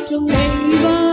காப்பாற்றும் தெய்வம்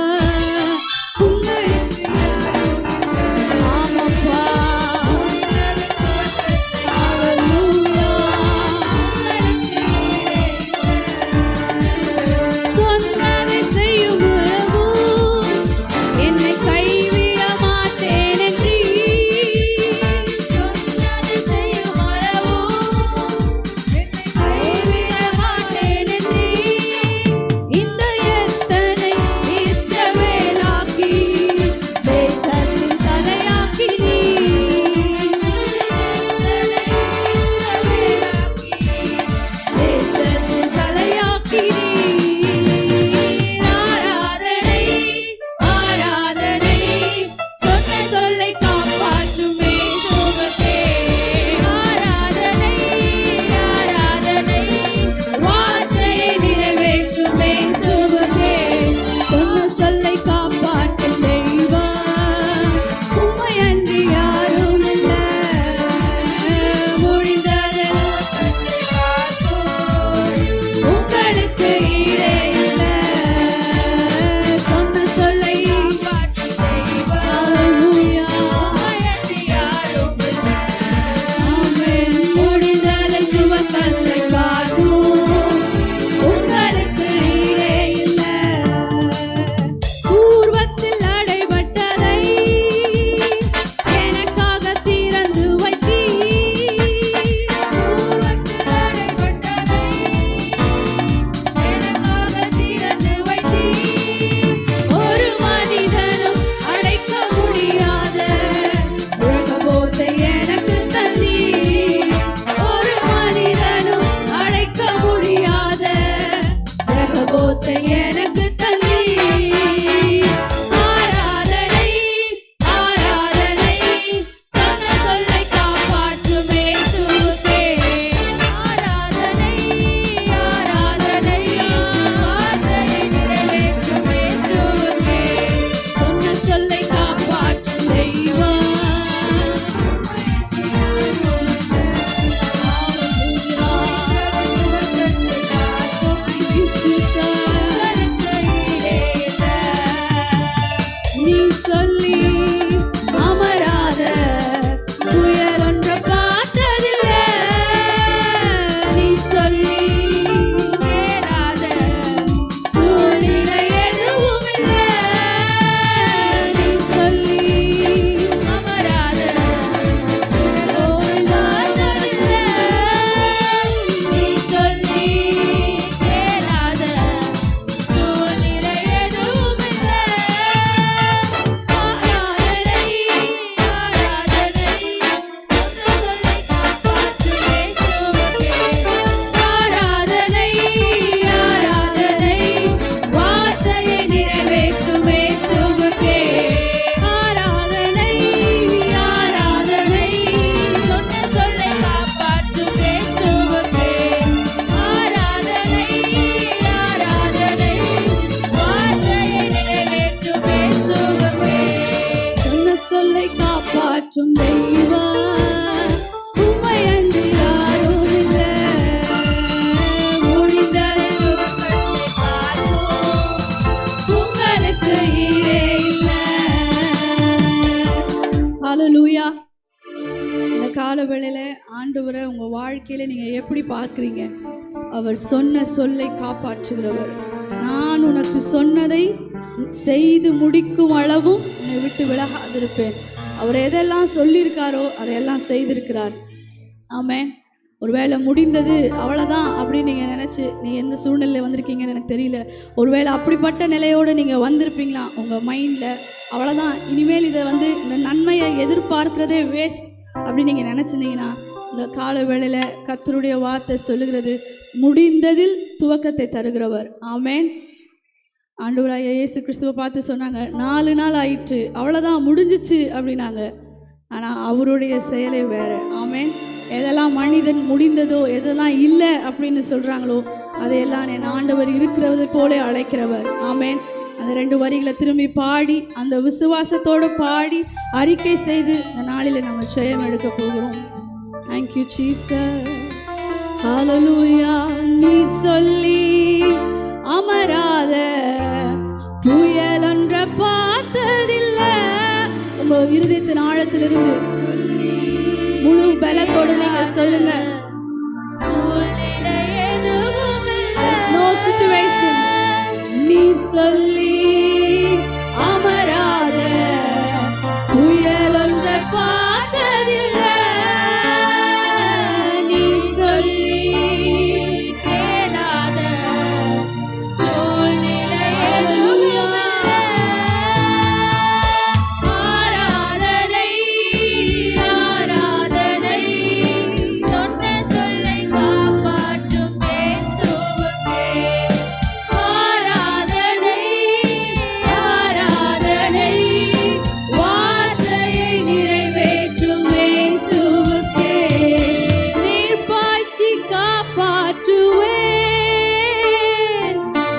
வேளையில ஆண்டவரை உங்க வாழ்க்கையில நீங்க எப்படி பார்க்கிறீங்க? அவர் சொன்ன சொல்லை காப்பாற்றுகிறவர். நான் உனக்கு சொன்னதை செய்து முடிக்கும் அளவும் என்னை விட்டு விலகாதிருப்பேன். அவர் எதெல்லாம் சொல்லியிருக்காரோ அதையெல்லாம் செய்திருக்கிறார். ஆமென். ஒருவேளை முடிந்தது அவ்வளோதான் அப்படின்னு நீங்கள் நினச்சி நீங்கள் எந்த சூழ்நிலையில் வந்திருக்கீங்கன்னு எனக்கு தெரியல. ஒருவேளை அப்படிப்பட்ட நிலையோடு நீங்கள் வந்திருப்பீங்களா உங்கள் மைண்டில், அவ்வளோதான் இனிமேல் இதை இந்த நன்மையை எதிர்பார்க்கிறதே வேஸ்ட் அப்படின்னு நீங்கள் நினச்சிருந்தீங்கன்னா, இந்த கால வேளையில் கர்த்தருடைய வார்த்தை சொல்லுகிறது, முடிந்ததில் துவக்கத்தை தருகிறவர். ஆமென். ஆண்டவராகிய இயேசு கிறிஸ்துவை பார்த்து சொன்னாங்க, 4 நாள் ஆயிற்று, அவ்வளோதான் முடிஞ்சிச்சு அப்படின்னாங்க. ஆனால் அவருடைய செயலே வேறு. ஆமென். எதெல்லாம் மனிதன் முடிந்ததோ, எதெல்லாம் இல்லை அப்படின்னு சொல்கிறாங்களோ, அதையெல்லாம் என் ஆண்டவர் இருக்கிறது போல அழைக்கிறவர். ஆமென். அந்த 2 வரிகளை திரும்பி பாடி, அந்த விசுவாசத்தோடு பாடி அறிக்கை செய்து இந்த நாளில் நம்ம ஜெயம் எடுக்க போகிறோம். Thank you Jesus. ஹல்லேலூயா. நீர் சொல்லி அமராத இருதயத்தின் ஆழத்திலிருந்து முழு பலத்தோடு நீங்க சொல்லுங்க. There is no situation நீ சொல்லி அமராத புயல் ஒன்றை பார்த்ததில்லை. நீ சொல்லி கேளாத சூழ்நிலை எதுவும் ஆராதனை ஆராதனை சொன்ன சொல்லை காப்பாற்றும் இயேசுவுக்கே ஆராதனை ஆராதனை வார்த்தையை நிறைவேற்றும் இயேசுவுக்கே நீர் பாய்ச்சி காப்பாற்றுவேன்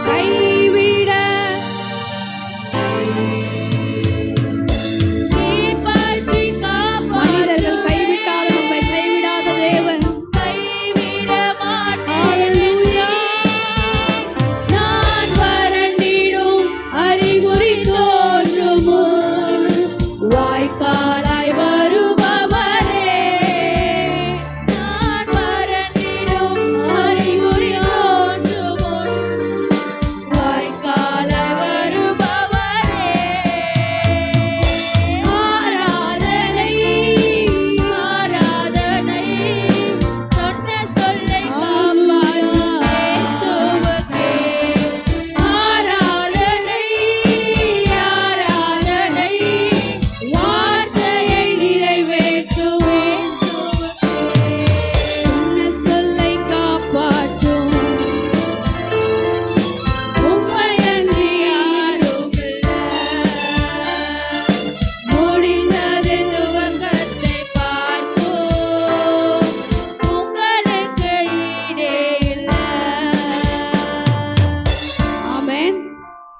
கைவிட நீர் பாய்ச்சி மனிதர்கள் கைவிட்டாலும் நம்மை கைவிடாத தேவன் கைவிட மாட்டேன். நான் வறண்டிடும் அறிகுறி தோன்றும் முன் வாய்க்காலாய் வருபவரே. நான் வறண்டிடும் அறிகுறி தோன்றும் முன் வாய்க்காலாய் வருபவரே. ஆராதனை ஆராதனை சொன்ன சொல்லை காப்பாற்றும் இயேசுவுக்கே ஆராதனை ஆராதனை வார்த்தையை நிறைவேற்றும் இயேசுவுக்கே சொன்ன சொல்லை காப்பாற்றும் உம்மையன்றி யாரும் முடிந்தது துவக்கத்தை பார்ப்போம் உங்களுக்கு ஈடே இல்லை. ஆமென்.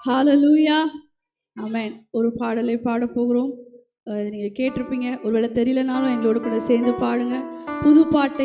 ஹalleluya. ஆமென். ஒரு பாடலை பாடப் போகிறோம். இதை நீங்கள் கேட்டிருப்பீங்க. ஒருவேளை தெரியலனாலும் எங்களோட கூட சேர்ந்து பாடுங்க. புது பாட்டை